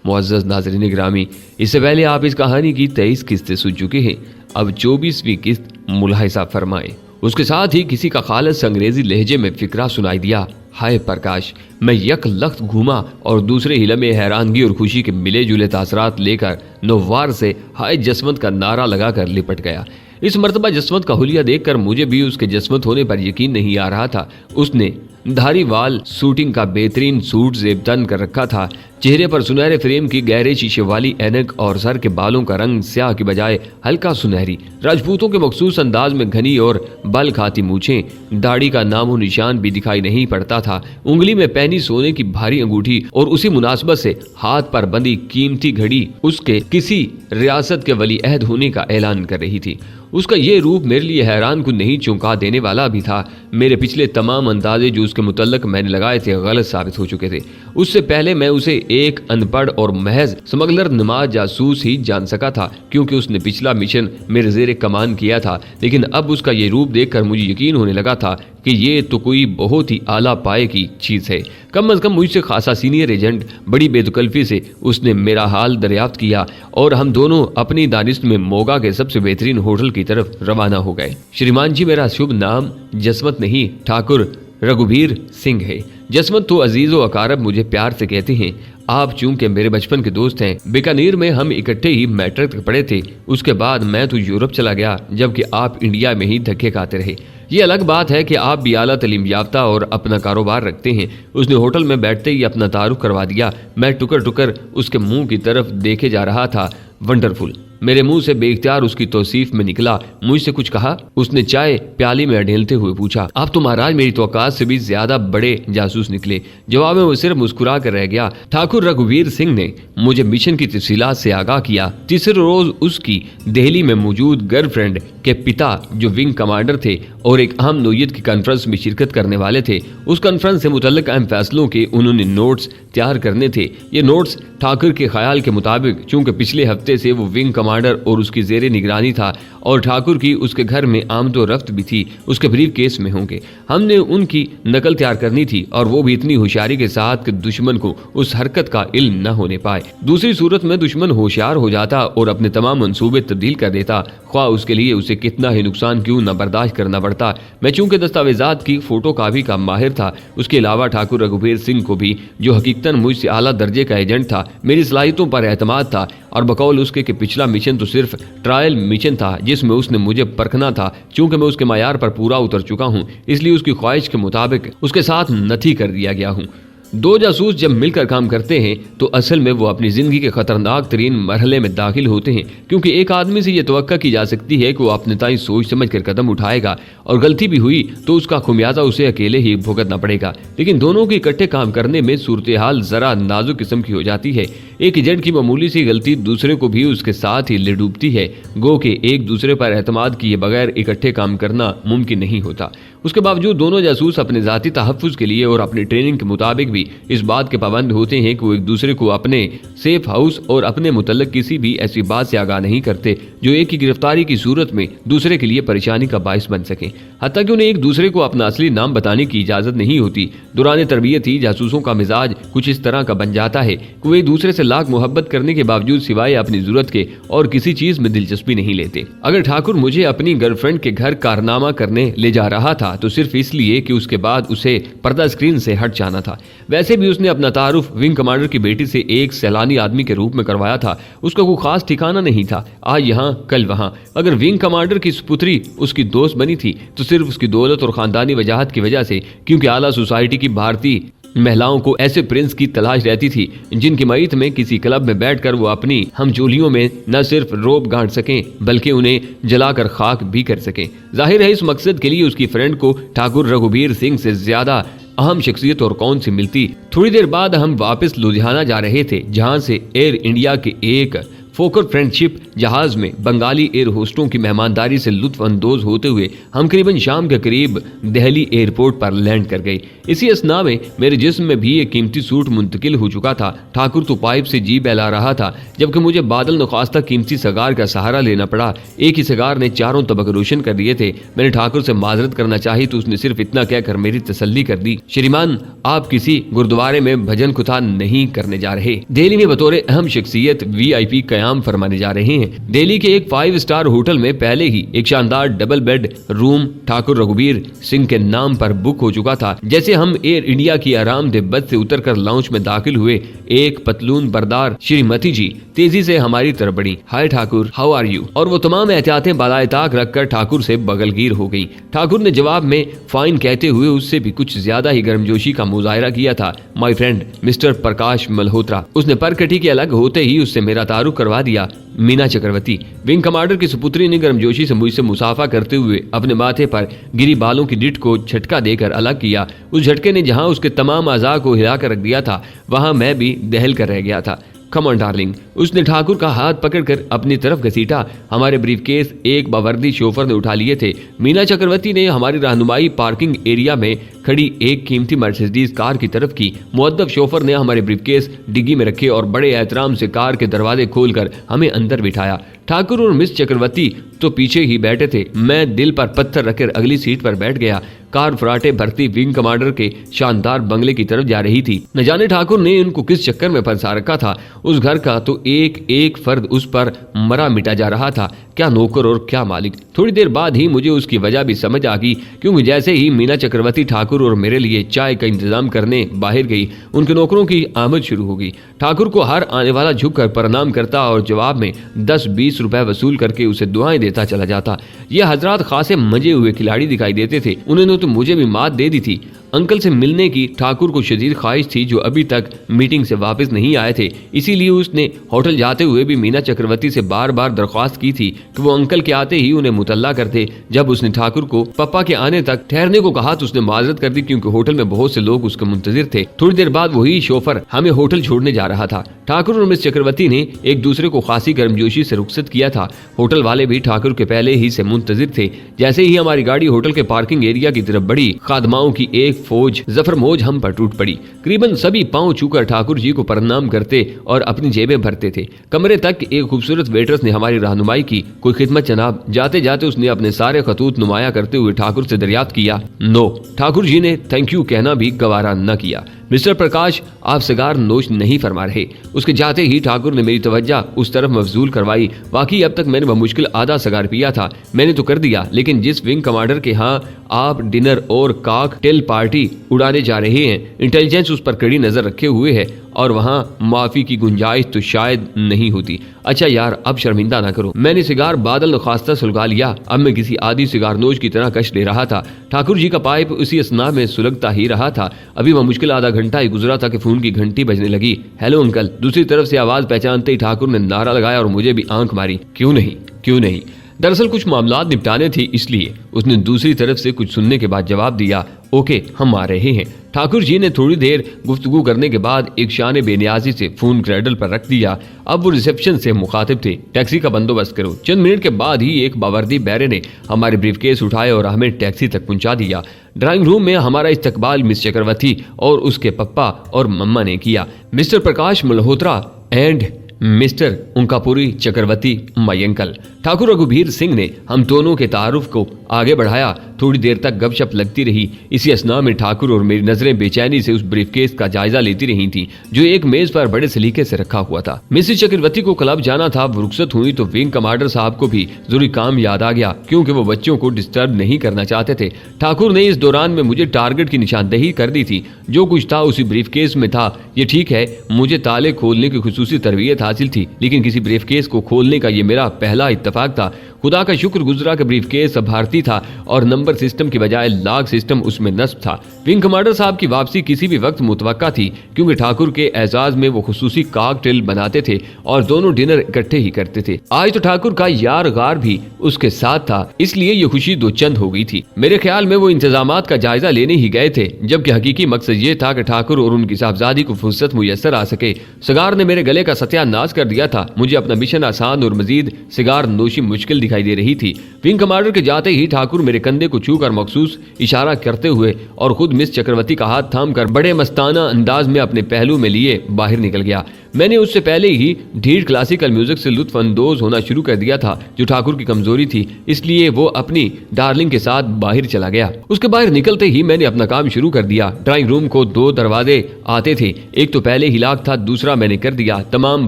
मुअज़्ज़ज़ नाज़रीन गिरामी, इससे पहले आप इस कहानी की 23 किस्तें सुन चुके हैं। अब 24वीं किस्त मुलाहिज़ा फरमाएं। उसके साथ ही किसी का खालिस अंग्रेजी लहजे में फिक्रा सुनाई दिया। हाय प्रकाश, मैं यक लख्त घूमा और दूसरे हिला में हैरानगी और खुशी के मिले जुले तासरात लेकर नौवार से हाय जसवंत का नारा लगाकर लिपट गया। इस मर्तबा जसवंत का हुलिया देखकर मुझे भी उसके जसवंत होने पर यकीन नहीं आ रहा था। उसने धारीवाल शूटिंग का बेहतरीन सूट जेब तन कर रखा था। चेहरे पर सुनहरे फ्रेम की गहरे शीशे वाली ऐनक और सर के बालों का रंग स्याह की बजाय हल्का सुनहरी, राजपूतों के मखसूस अंदाज में घनी और बल खाती मूछें, दाढ़ी का नामो निशान भी दिखाई नहीं पड़ता था। उंगली में पहनी सोने की भारी अंगूठी और उसी मुनासबत से हाथ पर बंधी कीमती घड़ी उसके किसी रियासत के वली अहद होने का ऐलान कर रही थी। उसका ये रूप मेरे लिए हैरान को नहीं चौंका देने वाला भी था। मेरे पिछले तमाम अंदाजे जो उसके मुतल्लक मैंने लगाए थे गलत साबित हो चुके थे। उससे पहले मैं उसे एक अनपढ़ और महज स्मगलर नुमा जासूस ही जान सका था, क्योंकि उसने पिछला मिशन मेरे ज़ेरे कमान किया था। लेकिन अब उसका ये रूप देखकर मुझे यकीन होने लगा था कि ये तो कोई बहुत ही आला पाए की चीज़ है। कम अज़ कम मुझसे खासा सीनियर एजेंट। बड़ी बेतकल्फी से उसने मेरा हाल दरियाफ्त किया और हम दोनों अपनी दानिश में मोगा के सबसे बेहतरीन होटल की तरफ रवाना हो गए। श्रीमान जी, मेरा शुभ नाम जसवंत नहीं ठाकुर रघुवीर सिंह है। जसवंत तो अजीज़ व अकारब मुझे प्यार से कहते हैं। आप चूंकि मेरे बचपन के दोस्त हैं, बीकानेर में हम इकट्ठे ही मैट्रिक तक पढ़े थे। उसके बाद मैं तो यूरोप चला गया, जबकि आप इंडिया में ही धक्के खाते रहे। ये अलग बात है कि आप भी आला तलीम याफ्ता और अपना कारोबार रखते हैं। उसने होटल में बैठते ही अपना तारुफ करवा दिया। मैं टुकर टुकर उसके मुंह की तरफ देखे जा रहा था। वंडरफुल, मेरे मुंह से बेइख्तियार उसकी तौसीफ में निकला। मुझसे कुछ कहा? उसने चाय प्याली में अडेलते हुए पूछा। आप तो महाराज मेरी तौकात से भी ज्यादा बड़े जासूस निकले। जवाब में वो सिर्फ मुस्कुरा कर रह गया। ठाकुर रघुवीर सिंह ने मुझे मिशन की तफसीलात से आगाह किया। तीसरे रोज उसकी दिल्ली में मौजूद गर्लफ्रेंड के पिता, जो विंग कमांडर थे और एक अहम नोयत की कॉन्फ्रेंस में शिरकत करने वाले थे, उस कॉन्फ्रेंस से मुतल्लिक अहम फैसलों के उन्होंने नोट्स तैयार करने थे। ये नोट्स ठाकुर के ख्याल के मुताबिक, चूंकि पिछले हफ्ते से वो विंग कमांडर और उसकी जेरे निगरानी था और ठाकुर की उसके घर में आमदो रफ्त भी थी, उसके ब्रीफ केस में होंगे। हमने उनकी नकल तैयार करनी थी और वो भी इतनी होशियारी के साथ कि दुश्मन को उस हरकत का इल्म न होने पाए। दूसरी सूरत में दुश्मन होशियार हो जाता और अपने तमाम मंसूबे तब्दील कर देता, ख्वाह उसके लिए उसे कितना ही नुकसान क्यों न बर्दाश्त करना पड़ता। मैं चूंकि दस्तावेजात की फोटोकॉपी का माहिर था, उसके अलावा ठाकुर रघुवीर सिंह को भी, जो हकीकतन मुझसे आला दर्जे का एजेंट था, मेरी सलाहियतों पर एतमाद था। और बकौल उसके कि पिछला मिशन तो सिर्फ ट्रायल मिशन था, जिसमें उसने मुझे परखना था। चूंकि मैं उसके मायार पर पूरा उतर चुका हूँ, इसलिए उसकी ख्वाहिश के मुताबिक उसके साथ नथी कर दिया गया हूँ। दो जासूस जब मिलकर काम करते हैं तो असल में वो अपनी जिंदगी के खतरनाक तरीन मरहले में दाखिल होते हैं, क्योंकि एक आदमी से ये तवक्का की जा सकती है कि वो अपने ताई सोच समझ कर कदम उठाएगा और गलती भी हुई तो उसका खुमियाजा उसे अकेले ही भुगतना पड़ेगा। लेकिन दोनों के इकट्ठे काम करने में सूरत हाल जरा नाजुक किस्म की हो जाती है। एक एजेंट की मामूली सी गलती दूसरे को भी उसके साथ ही ले डूबती है। गो के एक दूसरे पर एतमाद किए बगैर इकट्ठे काम करना मुमकिन नहीं होता। उसके बावजूद दोनों जासूस अपने जाती तहफ़्फ़ुज़ के लिए और अपनी ट्रेनिंग के मुताबिक भी इस बात के पाबंद होते हैं कि वो एक दूसरे को अपने सेफ हाउस और अपने मुतल्लिक किसी भी ऐसी बात से आगाह नहीं करते जो एक की गिरफ्तारी की सूरत में दूसरे के लिए परेशानी का बायस बन सके। हत्ता कि उन्हें एक दूसरे को अपना असली नाम बताने की इजाज़त नहीं होती। दौरान तरबियत ही जासूसों का मिजाज कुछ इस तरह का बन जाता है कि वो एक दूसरे से लाख मोहब्बत करने के बावजूद सिवाय अपनी जरूरत के और किसी चीज़ में दिलचस्पी नहीं लेते। अगर ठाकुर मुझे अपनी गर्लफ्रेंड के घर कारनामा करने ले जा रहा था तो सिर्फ इसलिए कि उसके बाद उसे पर्दा स्क्रीन से हट जाना था। वैसे भी उसने अपना तारुफ विंग कमांडर की बेटी से एक सैलानी आदमी के रूप में करवाया था। उसका कोई खास ठिकाना नहीं था, आज यहाँ कल वहाँ। अगर विंग कमांडर की सुपुत्री उसकी दोस्त बनी थी तो सिर्फ उसकी दौलत और खानदानी वजाहत की वजह से, क्योंकि आला सोसाइटी की भारतीय महिलाओं को ऐसे प्रिंस की तलाश रहती थी जिनकी मईत में किसी क्लब में बैठकर वो अपनी हमजोलियों में न सिर्फ रोब गांठ सकें बल्कि उन्हें जलाकर खाक भी कर सकें। जाहिर है इस मकसद के लिए उसकी फ्रेंड को ठाकुर रघुवीर सिंह से ज्यादा अहम शख्सियत और कौन सी मिलती। थोड़ी देर बाद हम वापस लुधियाना जा रहे थे, जहां से एयर इंडिया के एक फोकर फ्रेंडशिप जहाज में बंगाली एयर होस्टों की मेहमानदारी से लुत्फ अंदोज होते हुए हम करीबन शाम के करीब दिल्ली एयरपोर्ट पर लैंड कर गए। इसी असना में मेरे जिस्म में भी एक कीमती सूट मुंतकिल हो चुका था। ठाकुर तो पाइप से जी बहला रहा था, जबकि मुझे बादल नखास्ता कीमती सगार का सहारा लेना पड़ा। एक ही सगार ने चारों तबक रोशन कर दिए थे। मैंने ठाकुर से माजरत करना चाही तो उसने सिर्फ इतना कहकर मेरी तसल्ली कर दी, श्रीमान आप किसी गुरुद्वारे में भजन खुदा नहीं करने जा रहे, दिल्ली में बतौर अहम शख्सियत VIP कयाम फरमाने जा रहे हैं। दिल्ली के एक 5 स्टार होटल में पहले ही एक शानदार double bed room Thakur Raghubir Singh के नाम पर बुक हो चुका था। जैसे हम एयर इंडिया की आरामदेह बस से उतरकर लाउंज में दाखिल हुए, एक पतलून बरदार श्रीमती जी तेजी से हमारी तरफ बढ़ी। हाय ठाकुर, हाउ आर यू? और वो तमाम एहतियातें बालाए ताक रखकर ठाकुर से बगलगीर हो गई। ठाकुर ने जवाब में फाइन कहते हुए उससे भी कुछ ज्यादा ही गर्मजोशी का मुजाहरा किया था। My friend mister Prakash Malhotra. उसने परकटी के अलग होते ही उससे मेरा तारुफ करवा दिया। मीना चक्रवर्ती। विंग कमांडर की सुपुत्री ने गर्मजोशी से मुझसे मुसाफा करते हुए अपने माथे पर गिरी बालों की डिट को झटका देकर अलग किया। उस झटके ने जहां उसके तमाम अज़ा को हिलाकर रख दिया था, वहां मैं भी दहल कर रह गया था। Come on darling. उसने ठाकुर का हाथ पकड़कर अपनी तरफ घसीटा। हमारे ब्रीफकेस एक बावर्दी शोफर ने उठा लिए थे। मीना चक्रवर्ती ने हमारी रहनुमाई पार्किंग एरिया में खड़ी एक कीमती मर्सिडीज कार की तरफ की। मुअद्दब शोफर ने हमारे ब्रीफकेस डिग्गी में रखे और बड़े एहतराम से कार के दरवाजे खोलकर हमें अंदर बिठाया। ठाकुर और मिस चक्रवर्ती तो पीछे ही बैठे थे। मैं दिल पर पत्थर रखकर अगली सीट पर बैठ गया। कार फराटे भरती विंग कमांडर के शानदार बंगले की तरफ जा रही थी। न जाने ठाकुर ने उनको किस चक्कर में फंसा रखा था। उस घर का तो एक एक फर्द उस पर मरा मिटा जा रहा था, क्या नौकर और क्या मालिक। थोड़ी देर बाद ही मुझे उसकी वजह भी समझ आ गई, क्योंकि जैसे ही मीना चक्रवर्ती ठाकुर और मेरे लिए चाय का इंतजाम करने बाहर गई, उनके नौकरों की आमद शुरू हो गई। ठाकुर को हर आने वाला झुककर प्रणाम करता और जवाब में 10-20 रुपए वसूल करके उसे दुआएं देता चला जाता। ये हजरात खासे मजे हुए खिलाड़ी दिखाई देते थे। उन्होंने तो मुझे भी मात दे दी थी। अंकल से मिलने की ठाकुर को शदीद ख्वाहिश थी, जो अभी तक मीटिंग से वापस नहीं आए थे। इसीलिए उसने होटल जाते हुए भी मीना चक्रवर्ती से बार बार दरख्वास्त की थी कि वो अंकल के आते ही उन्हें मुतल्ला करते। जब उसने ठाकुर को पप्पा के आने तक ठहरने को कहा तो उसने माजरत कर दी, क्योंकि होटल में बहुत से लोग उसके मुंतजिर थे। थोड़ी देर बाद वही शोफर हमें होटल छोड़ने जा रहा था। ठाकुर और मिस चक्रवर्ती ने एक दूसरे को खासी गर्मजोशी से रुखसत किया था। होटल वाले भी ठाकुर के पहले ही से मुंतजिर थे। जैसे ही हमारी गाड़ी होटल के पार्किंग एरिया की तरफ बढ़ी, खादमाओं की एक फौज जफर मौज हम पर टूट पड़ी। करीबन सभी पांव छूकर ठाकुर जी को प्रणाम करते और अपनी जेबें भरते थे। कमरे तक एक खूबसूरत वेटर्स ने हमारी रहनुमाई की। कोई खिदमत जनाब। जाते जाते उसने अपने सारे खतूत नुमाया करते हुए ठाकुर से दरियाफ्त किया। नो। ठाकुर जी ने थैंक यू कहना भी गवारा न किया। मिस्टर प्रकाश, आप सिगार नोश नहीं फरमा रहे। उसके जाते ही ठाकुर ने मेरी तवज्जो उस तरफ मफजूल करवाई। वाकई अब तक मैंने बमुश्किल आधा सिगार पिया था। मैंने तो कर दिया, लेकिन जिस विंग कमांडर के यहाँ आप डिनर और कॉकटेल पार्टी उड़ाने जा रहे हैं, इंटेलिजेंस उस पर कड़ी नजर रखे हुए है और वहाँ माफी की गुंजाइश तो शायद नहीं होती। अच्छा यार, अब शर्मिंदा ना करो। मैंने सिगार बादल नखास्ता सुलगा लिया। अब मैं किसी आदि सिगार नोश की तरह कश ले रहा था। ठाकुर जी का पाइप उसी असना में सुलगता ही रहा था। अभी वह मुश्किल आधा घंटा ही गुजरा था कि फोन की घंटी बजने लगी। Hello uncle. दूसरी तरफ से आवाज पहचानते ही ठाकुर ने नारा लगाया और मुझे भी आंख मारी। क्यों नहीं, क्यों नहीं। दरअसल कुछ मामलात निपटाने थे, इसलिए उसने दूसरी तरफ से कुछ सुनने के बाद जवाब दिया, ओके हम आ रहे हैं। ठाकुर जी ने थोड़ी देर गुफ्तगू करने के बाद एक शान बेनियाजी से फोन क्रेडल पर रख दिया। अब वो रिसेप्शन से मुखातिब थे, टैक्सी का बंदोबस्त करो। चंद मिनट के बाद ही एक बावर्दी बैरे ने हमारे ब्रीफकेस उठाए और हमें टैक्सी तक पहुंचा दिया। ड्राइंग रूम में हमारा इस्तकबाल मिस चक्रवर्ती और उसके पप्पा और मम्मा ने किया। Mister Prakash Malhotra and mister उनकापुरी चक्रवर्ती माय अंकल। ठाकुर रघुबीर सिंह ने हम दोनों के तारुफ को आगे बढ़ाया। थोड़ी देर तक गपशप लगती रही। इसी असना में ठाकुर और मेरी नजरें बेचैनी से उस ब्रीफकेस का जायजा लेती रही थी, जो एक मेज पर बड़े सलीके से रखा हुआ था। मिसेस चक्रवर्ती को क्लब जाना था। वो रुखसत हुई तो विंग कमांडर साहब को भी जरूरी काम याद आ गया, क्योंकि वो बच्चों को डिस्टर्ब नहीं करना चाहते थे। ठाकुर ने इस दौरान में मुझे टारगेट की निशानदेही कर दी थी। जो कुछ था उसी ब्रीफकेस में था। ये ठीक है, मुझे ताले खोलने की खुसूसी तरबियत हासिल थी, लेकिन किसी ब्रीफकेस को खोलने का ये मेरा पहला इत्तेफाक था। खुदा का शुक्र गुजरा कि ब्रीफकेस अब भारतीय था और नंबर सिस्टम की बजाय लाग सिस्टम उसमें नस्ब था। विंग कमांडर साहब की वापसी किसी भी वक्त मुतवक्का थी, क्योंकि ठाकुर के एजाज में वो खुसूसी कॉकटेल बनाते थे और दोनों डिनर इकट्ठे ही करते थे। आज तो ठाकुर का यार गार भी उसके साथ था, इसलिए ये खुशी दो चंद हो गई थी। मेरे ख्याल में वो इंतजामात का जायजा लेने ही गए थे, जबकि हकीकी मकसद ये था कि ठाकुर और उनकी साहबजादी को फुर्सत मुयस्सर आ सके। सिगार ने मेरे गले का सत्यानाश कर दिया था। मुझे अपना मिशन आसान और मजीद सिगार नोशी मुश्किल दिखाई दे रही थी। विंग कमांडर के जाते ही ठाकुर मेरे कंधे को छूकर मखसूस इशारा करते हुए और खुद मिस चक्रवर्ती का हाथ थामकर बड़े मस्ताना अंदाज में अपने पहलू में लिए बाहर निकल गया। मैंने उससे पहले ही ढीठ क्लासिकल म्यूजिक से लुत्फ अंदोज होना शुरू कर दिया था, जो ठाकुर की कमजोरी थी, इसलिए वो अपनी डार्लिंग के साथ बाहर चला गया। उसके बाहर निकलते ही मैंने अपना काम शुरू कर दिया। ड्राइंग रूम को 2 दरवाजे आते थे, एक तो पहले ही लॉक था, दूसरा मैंने कर दिया। तमाम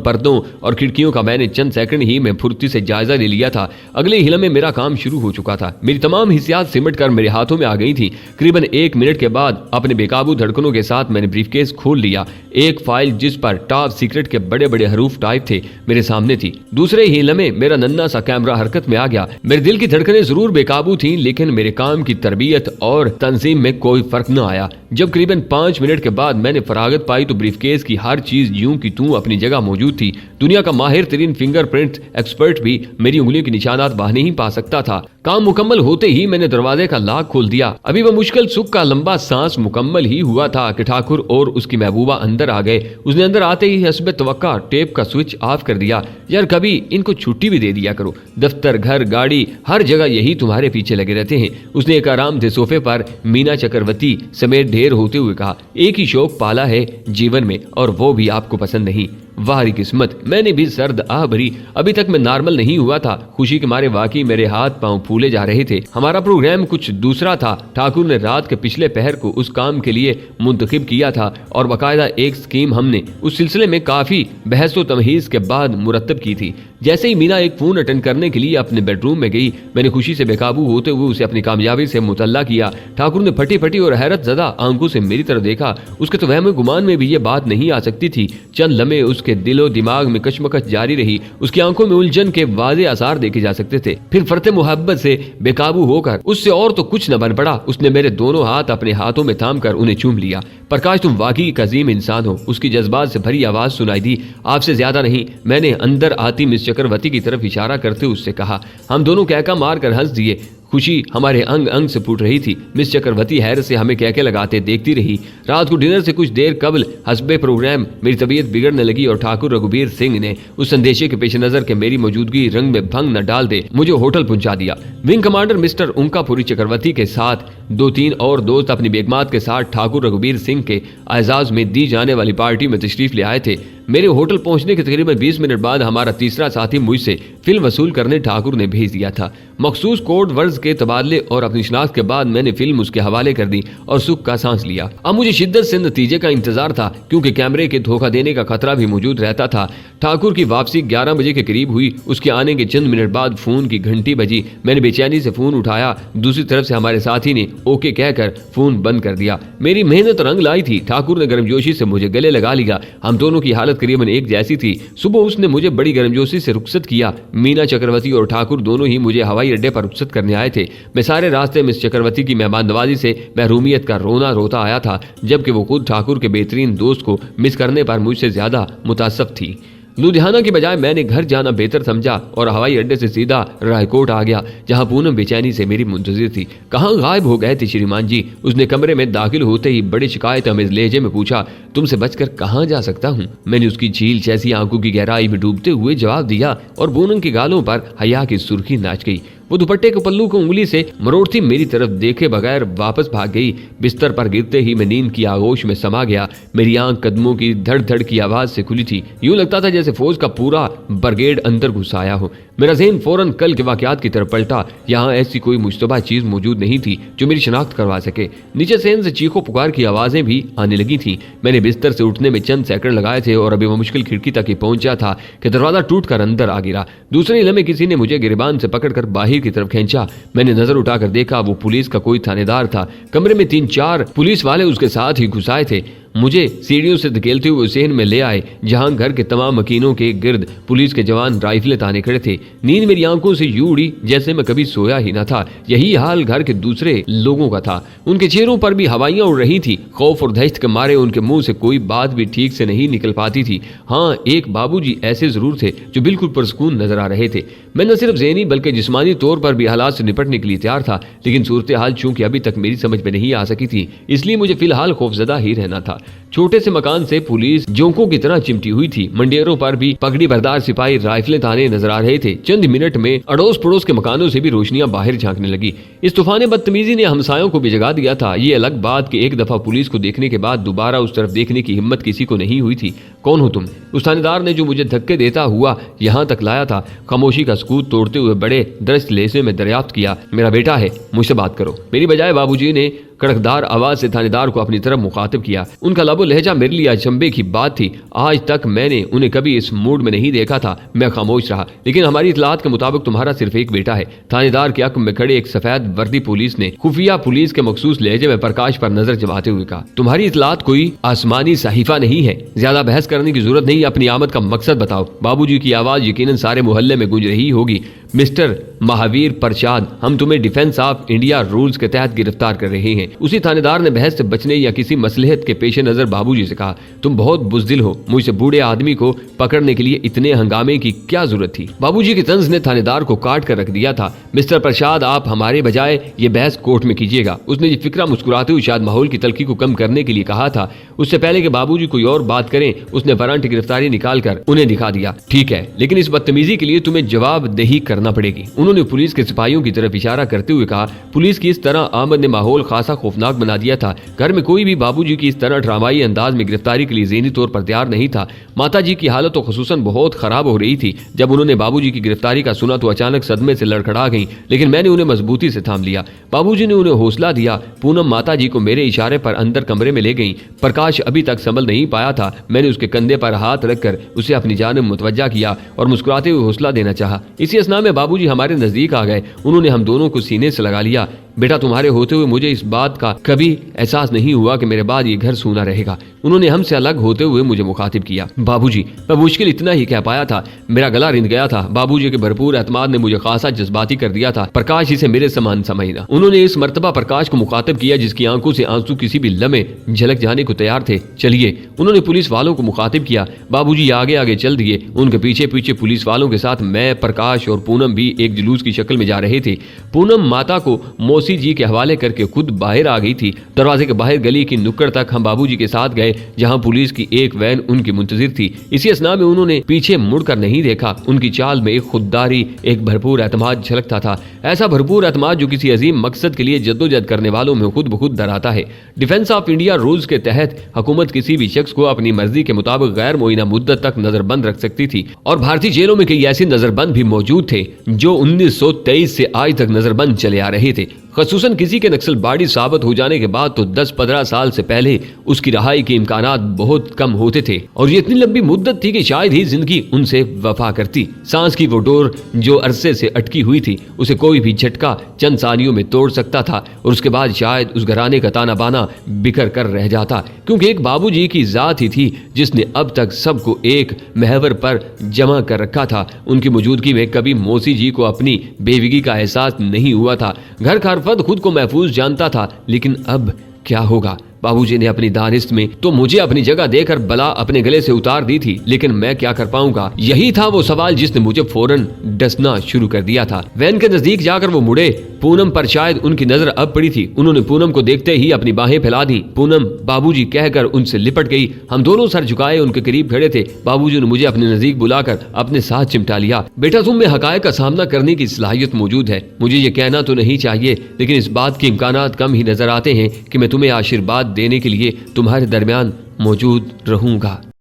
पर्दों और खिड़कियों का मैंने चंद सेकंड ही में फुर्ती से जायजा ले लिया था। अगले हिल में मेरा काम शुरू हो चुका था। मेरी तमाम हिस्सियात सिमट कर मेरे हाथों में आ गई थी। करीबन 1 मिनट के बाद अपने बेकाबू धड़कनों के साथ मैंने ब्रीफकेस खोल लिया। एक फाइल जिस पर टॉप सीक्रेट के बड़े बड़े हरूफ टाइप थे मेरे सामने थी। दूसरे ही लम्हे मेरा नन्ना सा कैमरा हरकत में आ गया। मेरे दिल की धड़कनें जरूर बेकाबू थीं, लेकिन मेरे काम की तरबियत और तंजीम में कोई फर्क न आया। जब करीबन 5 मिनट के बाद मैंने फरागत पाई तो ब्रीफकेस की हर चीज यूं की तूं अपनी जगह मौजूद थी। दुनिया का माहिर तरीन फिंगरप्रिंट एक्सपर्ट भी मेरी उंगलियों के निशानात बाहर नहीं पा सकता था। काम मुकम्मल होते ही मैंने दरवाजे का लॉक खोल दिया। अभी वह मुश्किल सुख का लंबा सांस मुकम्मल ही हुआ था कि ठाकुर और उसकी महबूबा अंदर आ गए। उसने अंदर आते ही हस्बे तवक्का टेप का स्विच ऑफ कर दिया। यार कभी इनको छुट्टी भी दे दिया करो, दफ्तर घर गाड़ी हर जगह यही तुम्हारे पीछे लगे रहते हैं। उसने एक आराम से सोफे पर मीना चक्रवर्ती समेत ढेर होते हुए कहा, एक ही शौक पाला है जीवन में और वो भी आपको पसंद नहीं। वाहरी किस्मत। मैंने भी सर्द आह भरी। अभी तक मैं नॉर्मल नहीं हुआ था। खुशी के मारे वाकई मेरे हाथ पांव फूले जा रहे थे। हमारा प्रोग्राम कुछ दूसरा था। ठाकुर ने रात के पिछले पहर को उस काम के लिए मुंतखब किया था और बाकायदा एक स्कीम हमने उस सिलसिले में काफी बहस व तमहीज के बाद मुरतब की थी। जैसे ही मीना एक फोन अटेंड करने के लिए अपने बेडरूम में गई, मैंने खुशी से बेकाबू होते हुए उसे अपनी कामयाबी से मुतल्ला किया। ठाकुर ने फटी फटी और हैरत ज़दा आंखों से मेरी तरफ देखा। उसके तो वहम गुमान में भी ये बात नहीं आ सकती थी। चंद लम्हे उसके दिलो दिमाग में कशमकश जारी रही। उसकी आंखों में उलझन के वाज़े आसार देखे जा सकते थे। फिर फरते मोहब्बत से बेकाबू होकर उससे और तो कुछ न बन पड़ा। उसने मेरे दोनों हाथ अपने हाथों में थाम कर उन्हें चूम लिया। प्रकाश, तुम वाकई एक अजीम इंसान हो। उसकी जज्बात से भरी आवाज सुनाई दी। आपसे ज्यादा नहीं। मैंने अंदर आती मिस चक्रवर्ती की तरफ इशारा करते उससे कहा। हम दोनों कहका मार कर हंस दिए। खुशी हमारे अंग अंग से फूट रही थी। मिस चक्रवर्ती हैरत से हमें कहके लगाते देखती रही। रात को डिनर से कुछ देर कबल हस्बे प्रोग्राम मेरी तबीयत बिगड़ने लगी और ठाकुर रघुबीर सिंह ने उस संदेशे के पेश नजर के मेरी मौजूदगी रंग में भंग न डाल दे मुझे होटल पहुंचा दिया। विंग कमांडर मिस्टर उनकापुरी चक्रवर्ती के साथ 2-3 और दोस्त अपनी बेगमात के साथ ठाकुर रघुबीर सिंह के एजाज में दी जाने वाली पार्टी में तशरीफ ले आए थे। मेरे होटल पहुंचने के तकरीबन 20 मिनट बाद हमारा तीसरा साथी मुझसे फिल्म वसूल करने ठाकुर ने भेज दिया था। मखसूस कोड वर्ड्स के तबादले और अपनी शनाख्त के बाद मैंने फिल्म उसके हवाले कर दी और सुख का सांस लिया। अब मुझे शिद्दत से नतीजे का इंतजार था, क्योंकि कैमरे के धोखा देने का खतरा भी मौजूद रहता था। ठाकुर की वापसी 11 बजे के करीब हुई। उसके आने के चंद मिनट बाद फोन की घंटी बजी। मैंने बेचैनी से फोन उठाया। दूसरी तरफ से हमारे साथी ने ओके कहकर फोन बंद कर दिया। मेरी मेहनत रंग लाई थी। ठाकुर ने गर्मजोशी से मुझे गले लगा लिया। हम दोनों की हालत करीबन एक जैसी थी। सुबह उसने मुझे बड़ी गर्मजोशी से रुखसत किया। मीना चक्रवर्ती और ठाकुर दोनों ही मुझे हवाई अड्डे पर रुखसत करने आए थे। मैं सारे रास्ते मिस चक्रवर्ती की मेहमान नवाजी से महरूमियत का रोना रोता आया था, जबकि वो खुद ठाकुर के बेहतरीन दोस्त को मिस करने पर मुझसे ज्यादा मुतासब थी। लुधियाना की बजाय मैंने घर जाना बेहतर समझा और हवाई अड्डे से सीधा रायकोट आ गया, जहां पूनम बेचैनी से मेरी मुंतजिर थी। कहाँ गायब हो गए थे श्रीमान जी? उसने कमरे में दाखिल होते ही बड़ी शिकायत अमेज लहजे में पूछा। तुमसे बचकर कहाँ जा सकता हूँ? मैंने उसकी झील जैसी आंखों की गहराई में डूबते हुए जवाब दिया और पूनम के गालों पर हया की सुर्खी नाच गई। वो दुपट्टे के पल्लू को उंगली से मरोड़ती मेरी तरफ देखे बगैर वापस भाग गई। बिस्तर पर गिरते ही मैं नींद की आगोश में समा गया। मेरी आंख कदमों की धड़ धड़ की आवाज से खुली थी। यूं लगता था जैसे फौज का पूरा ब्रिगेड अंदर घुस आया हो। मेरा ज़हन फौरन कल के वाकयात की तरफ पलटा। यहाँ ऐसी कोई मुश्तबा चीज मौजूद नहीं थी जो मेरी शनाख्त करवा सके। नीचे सहन से चीखों पुकार की आवाजें भी आने लगी थी। मैंने बिस्तर से उठने में चंद सेकंड लगाए थे और अभी वो मुश्किल खिड़की तक ही पहुंचा था कि दरवाजा टूटकर अंदर आ गिरा। दूसरे लम्हे किसी ने मुझे गिरबान से पकड़कर बाहर की तरफ खींचा। मैंने नजर उठाकर देखा वो पुलिस का कोई थानेदार था। कमरे में 3-4 पुलिस वाले उसके साथ ही घुसाए थे। मुझे सीढ़ियों से धकेलते हुए उस सहन में ले आए जहां घर के तमाम मकीनों के गिर्द पुलिस के जवान राइफलें ताने खड़े थे। नींद मेरी आंखों से यूं उड़ी जैसे मैं कभी सोया ही न था। यही हाल घर के दूसरे लोगों का था। उनके चेहरों पर भी हवाइयां उड़ रही थी। खौफ और दहशत के मारे उनके मुंह से कोई बात भी ठीक से नहीं निकल पाती थी। हाँ, एक बाबूजी ऐसे जरूर थे जो बिल्कुल पुरसकून नजर आ रहे थे। मैं न सिर्फ ज़हनी बल्कि जिस्मानी तौर पर भी हालात से निपटने के लिए तैयार था, लेकिन सूरत हाल चूंकि अभी तक मेरी समझ में नहीं आ सकी थी, इसलिए मुझे फिलहाल खौफजदा ही रहना था। छोटे से मकान से पुलिस जोंकों की तरह चिमटी हुई थी। मंडियरों पर भी पगड़ी बरदार सिपाही राइफलें ताने नजर आ रहे थे। चंद मिनट में अड़ोस पड़ोस के मकानों से भी रोशनियां बाहर झांकने लगी। इस तूफान बदतमीजी ने हमसायों को भी जगा दिया था। ये अलग बात कि एक दफा पुलिस को देखने के बाद दोबारा उस तरफ देखने की हिम्मत किसी को नहीं हुई थी। कौन हो तुम? उस थानेदार ने जो मुझे धक्के देता हुआ यहाँ तक लाया था, खामोशी का सकूत तोड़ते हुए बड़े दृष्ट लेसे में दरियाफ्त किया। मेरा बेटा है, मुझसे बात करो। मेरी बजाय बाबूजी ने कड़कदार आवाज से थानेदार को अपनी तरफ मुखातिब किया। उनका लबो लहजा मेरे लिए अचंभे की बात थी। आज तक मैंने उन्हें कभी इस मूड में नहीं देखा था। मैं खामोश रहा। लेकिन हमारी इतलात के मुताबिक तुम्हारा सिर्फ एक बेटा है। थानेदार के हक में खड़े एक सफेद वर्दी पुलिस ने खुफिया पुलिस के मखसूस लहजे में प्रकाश पर नजर जमाते हुए कहा, तुम्हारी इतलात कोई आसमानी सहीफा नहीं है। ज्यादा बहस करने की जरूरत नहीं, अपनी आमद का मकसद बताओ। बाबूजी की आवाज यकीनन सारे मोहल्ले में गूंज रही होगी। मिस्टर महावीर प्रसाद, हम तुम्हें डिफेंस ऑफ इंडिया रूल्स के तहत गिरफ्तार कर रहे हैं। उसी थानेदार ने बहस से बचने या किसी मसलहत के पेश नजर बाबूजी से कहा, तुम बहुत बुज़दिल हो। मुझसे बूढ़े आदमी को पकड़ने के लिए इतने हंगामे की क्या जरूरत थी? बाबूजी के तंज ने थानेदार को काट कर रख दिया था। मिस्टर प्रसाद, आप हमारे बजाय ये बहस कोर्ट में कीजिएगा। उसने ये फिक्रा मुस्कुराते हुए शायद माहौल की तलखी को कम करने के लिए कहा था। उससे पहले कि बाबूजी कोई और बात करें, उसने वारंट गिरफ्तारी निकाल कर उन्हें दिखा दिया। ठीक है, लेकिन इस बदतमीजी के लिए तुम्हें जवाबदेही करना पड़ेगी। उन्होंने पुलिस के सिपाहियों की तरफ इशारा करते हुए कहा। पुलिस की इस तरह आमद ने माहौल खासा खौफनाक बना दिया था। घर में कोई भी बाबूजी की इस तरह ड्रामाई अंदाज में गिरफ्तारी के लिए ज़हनी तौर पर तैयार नहीं था। माताजी की हालत तो खुसूसन बहुत खराब हो रही थी। जब उन्होंने बाबूजी की गिरफ्तारी का सुना तो अचानक सदमे से लड़खड़ा गईं, लेकिन मैंने उन्हें मजबूती से थाम लिया। बाबूजी ने उन्हें हौसला दिया। पूनम माताजी को मेरे इशारे पर अंदर कमरे में ले गईं। प्रकाश अभी तक संभल नहीं पाया था। मैंने उसके कंधे पर हाथ रखकर उसे अपनी जानिब मुतवज्जा किया और मुस्कुराते हुए हौसला देना चाहा। इसी असना में बाबूजी हमारे नजदीक आ गए। उन्होंने हम दोनों को सीने से लगा लिया। बेटा, तुम्हारे होते हुए मुझे इस बात का कभी एहसास नहीं हुआ कि मेरे बाद ये घर सूना रहेगा। उन्होंने हमसे अलग होते हुए मुझे मुखातिब किया। बाबूजी, मैं मुश्किल इतना ही कह पाया था। मेरा गला रिंध गया था। बाबूजी के भरपूर एतमाद ने मुझे खासा जज्बाती कर दिया था। प्रकाश इसे मेरे समान समझना। उन्होंने इस मर्तबा प्रकाश को मुखातिब किया जिसकी आंखों से आंसू किसी भी लम्हे झलक जाने को तैयार थे। चलिए, उन्होंने पुलिस वालों को मुखातिब किया। बाबूजी आगे आगे चल दिए। उनके पीछे पीछे पुलिस वालों के साथ मैं, प्रकाश और पूनम भी एक जुलूस की शक्ल में जा रहे थे। पूनम माता को मौसी जी के हवाले करके खुद बाहर आ गई थी। दरवाजे के बाहर गली की नुक्कड़ तक हम बाबूजी के साथ गए जहां पुलिस की एक वैन उनकी मुंतजिर थी। इसी असना में उन्होंने पीछे मुड़कर नहीं देखा। उनकी चाल में एक खुददारी, एक भरपूर एतमाद झलकता था। ऐसा भरपूर एतमाद जो किसी अजीम मकसद के लिए जद्दोजहद करने वालों में खुद ब खुद डराता है। डिफेंस ऑफ इंडिया रूल्स के तहत हुकूमत किसी भी शख्स को अपनी मर्जी के मुताबिक गैर मुइना मुद्दत तक नजरबंद रख सकती थी और भारतीय जेलों में कई ऐसे नजरबंद भी मौजूद थे जो 1923 से आज तक नजरबंद चले आ रहे थे। खसूसन किसी के नक्सलबाड़ी साबित हो जाने के बाद तो 10-15 साल से पहले उसकी रहाई के इम्कानात बहुत कम होते थे और ये इतनी लंबी मुद्दत थी कि शायद ही जिंदगी उनसे वफा करती। सांस की वो डोर जो अरसे से अटकी हुई थी उसे कोई भी झटका चंद सानियों में तोड़ सकता था और उसके बाद शायद उस घराने का ताना बाना बिखर कर रह जाता, क्योंकि एक बाबूजी की जात ही थी जिसने अब तक सबको एक महवर पर जमा कर रखा था। उनकी मौजूदगी में कभी मौसी जी को अपनी बेविगी का एहसास नहीं हुआ था। घर खारफत खुद को महफूज जानता था, लेकिन अब क्या होगा? बाबूजी ने अपनी दानिश में तो मुझे अपनी जगह देकर बला अपने गले से उतार दी थी, लेकिन मैं क्या कर पाऊंगा? यही था वो सवाल जिसने मुझे फौरन डसना शुरू कर दिया था। वैन के नजदीक जाकर वो मुड़े। पूनम पर शायद उनकी नजर अब पड़ी थी। उन्होंने पूनम को देखते ही अपनी बाहें फैला दी। पूनम बाबूजी कहकर उनसे लिपट गई। हम दोनों सर झुकाए उनके करीब खड़े थे। बाबूजी ने मुझे अपने नजदीक बुलाकर अपने साथ चिमटा लिया। बेटा, तुम में हकायक का सामना करने की सलाहियत मौजूद है। मुझे ये कहना तो नहीं चाहिए, लेकिन इस बात के इम्कानात कम ही नजर आते हैं कि मैं तुम्हें आशीर्वाद देने के लिए तुम्हारे दरमियान मौजूद रहूंगा।